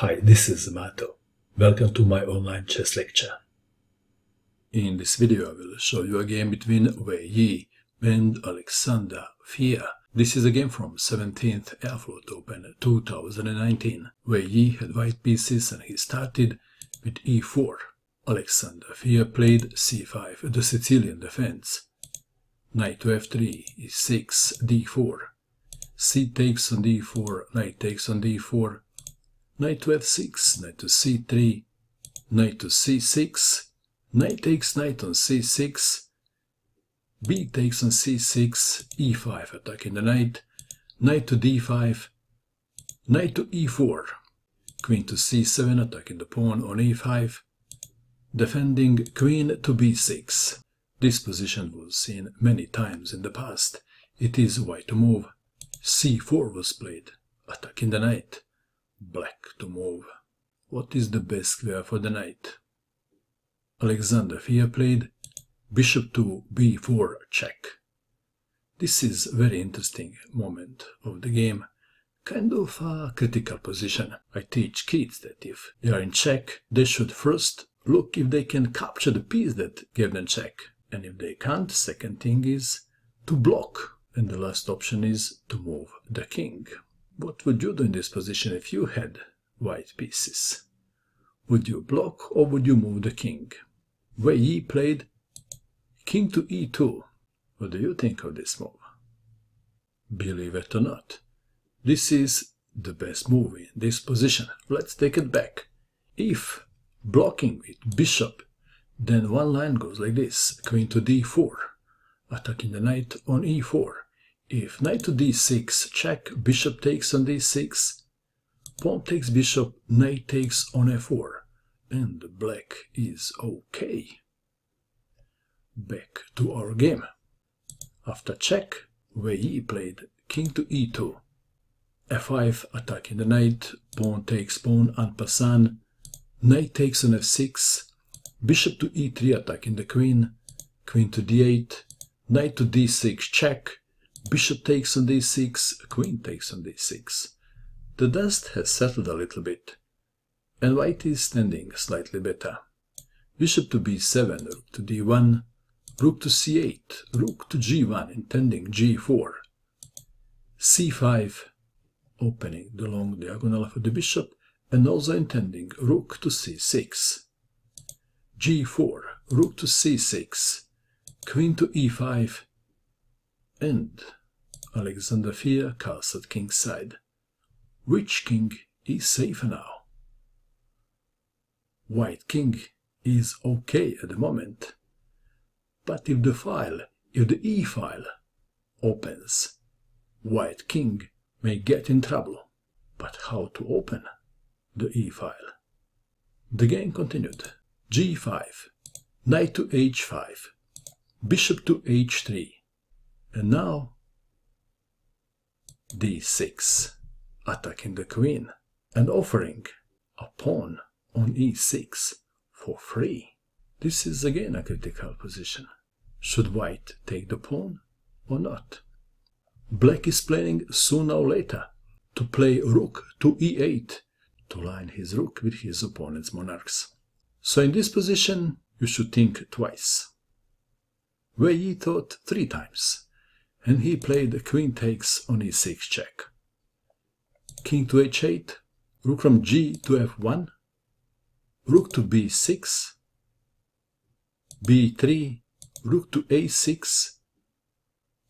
Hi, this is Mato. Welcome to my online chess lecture. In this video I will show you a game between Wei Yi and Alexandr Fier. This is a game from 17th Aeroflot Open 2019. Wei Yi had white pieces and he started with e4. Alexandr Fier played c5, the Sicilian defense. Knight to f3, e6, d4. C takes on d4, knight takes on d4. Knight to f6, knight to c3, knight to c6, knight takes knight on c6, b takes on c6, e5 attacking the knight, knight to d5, knight to e4, queen to c7 attacking the pawn on e5, defending queen to b6. This position was seen many times in the past. It is white to move. c4 was played, attacking the knight. Black to move. What is the best square for the knight? Alexandr Fier played bishop to b4 check. This is a very interesting moment of the game, kind of a critical position. I teach kids that if they are in check, they should first look if they can capture the piece that gave them check, and if they can't, second thing is to block, and the last option is to move the king. What would you do in this position if you had white pieces? Would you block or would you move the king? Wei Yi played king to e2. What do you think of this move? Believe it or not, this is the best move in this position. Let's take it back. If blocking with bishop, then one line goes like this, queen to d4, attacking the knight on e4. If knight to d6 check, bishop takes on d6, pawn takes bishop, knight takes on f4, and black is okay. Back to our game. After check, Wei Yi played king to e2, f5 attacking the knight, pawn takes pawn en passant, knight takes on f6, bishop to e3 attacking the queen, queen to d8, knight to d6 check, bishop takes on d6, queen takes on d6. The dust has settled a little bit, and white is standing slightly better. Bishop to b7, rook to d1, rook to c8, rook to g1, intending g4, c5, opening the long diagonal for the bishop, and also intending rook to c6, g4, rook to c6, queen to e5, and Alexandr Fier castled kingside. Which king is safe now? White king is okay at the moment, but if the e file opens, white king may get in trouble. But how to open the e file? The game continued. g5, knight to h5, bishop to h3, and now d6, attacking the queen and offering a pawn on e6 for free. This is again a critical position. Should white take the pawn or not? Black is planning sooner or later to play rook to e8 to line his rook with his opponent's monarchs. So in this position you should think twice. Wei Yi thought 3 times, and he played queen takes on e6 check. King to h8, rook from g to f1, rook to b6, b3, rook to a6,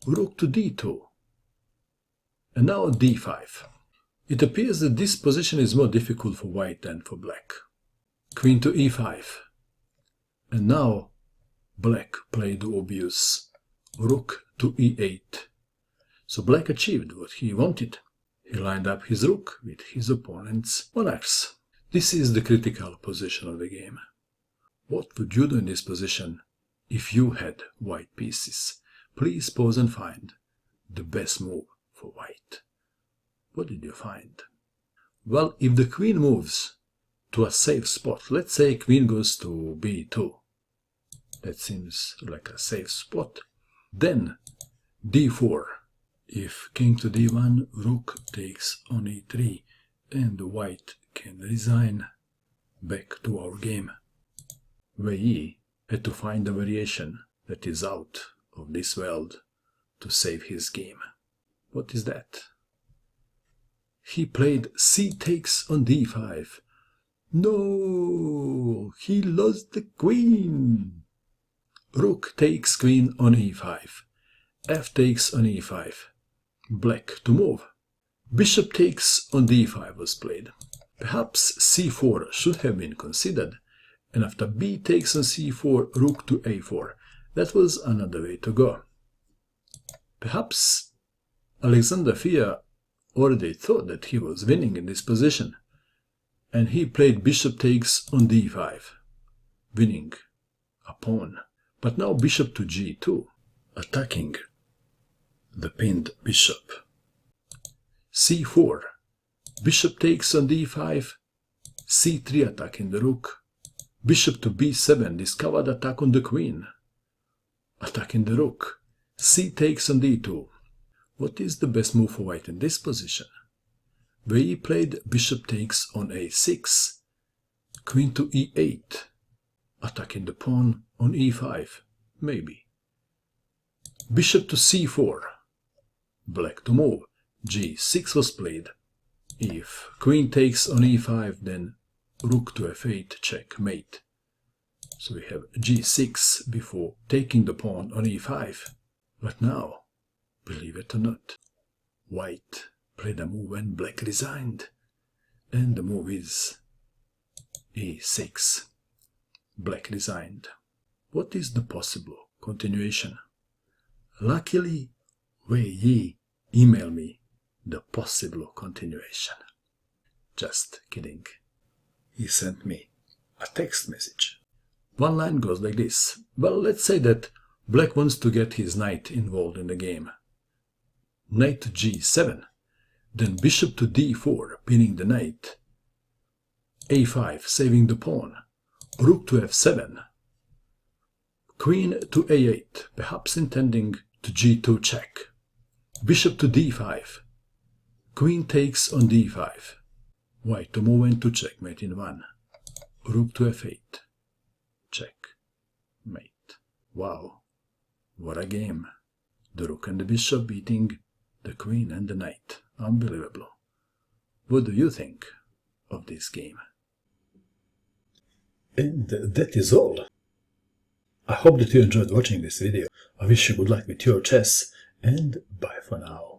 rook to d2, and now d5. It appears that this position is more difficult for white than for black. Queen to e5, and now black played the obvious rook to e8. So black achieved what he wanted. He lined up his rook with his opponent's monarchs. This is the critical position of the game. What would you do in this position if you had white pieces? Please pause and find the best move for white. What did you find? Well, if the queen moves to a safe spot, let's say queen goes to b2, that seems like a safe spot, then d4. If king to d1, rook takes on e3, and white can and resign. Back to our game. Wei had to find a variation that is out of this world to save his game. What is that? He played c takes on d5. No, he lost the queen. Rook takes queen on e5. F takes on e5. Black to move. Bishop takes on d5 was played. Perhaps c4 should have been considered, and after b takes on c4, rook to a4. That was another way to go. Perhaps Alexandr Fier already thought that he was winning in this position, and he played bishop takes on d5, winning a pawn. But now bishop to g2, attacking the pinned bishop. c4, bishop takes on d5, c3 attacking the rook, bishop to b7, discovered attack on the queen, attacking the rook, c takes on d2. What is the best move for white in this position? Wei played bishop takes on a6, queen to e8, attacking the pawn on e5, maybe. Bishop to c4, black to move, g6 was played. If queen takes on e5, then rook to f8, checkmate. So we have g6 before taking the pawn on e5. But now, believe it or not, white played a move and black resigned. And the move is e6. Black resigned. What is the possible continuation? Luckily, Wei emailed me the possible continuation. Just kidding. He sent me a text message. One line goes like this. Well, let's say that black wants to get his knight involved in the game. Knight to g7, then bishop to d4, pinning the knight. a5, saving the pawn. Rook to f7. Queen to a8, perhaps intending to g2 check. Bishop to d5. Queen takes on d5. White to move into checkmate in 1. Rook to f8. Checkmate. Wow, what a game. The rook and the bishop beating the queen and the knight. Unbelievable. What do you think of this game? And that is all. I hope that you enjoyed watching this video. I wish you good luck with your chess, and bye for now.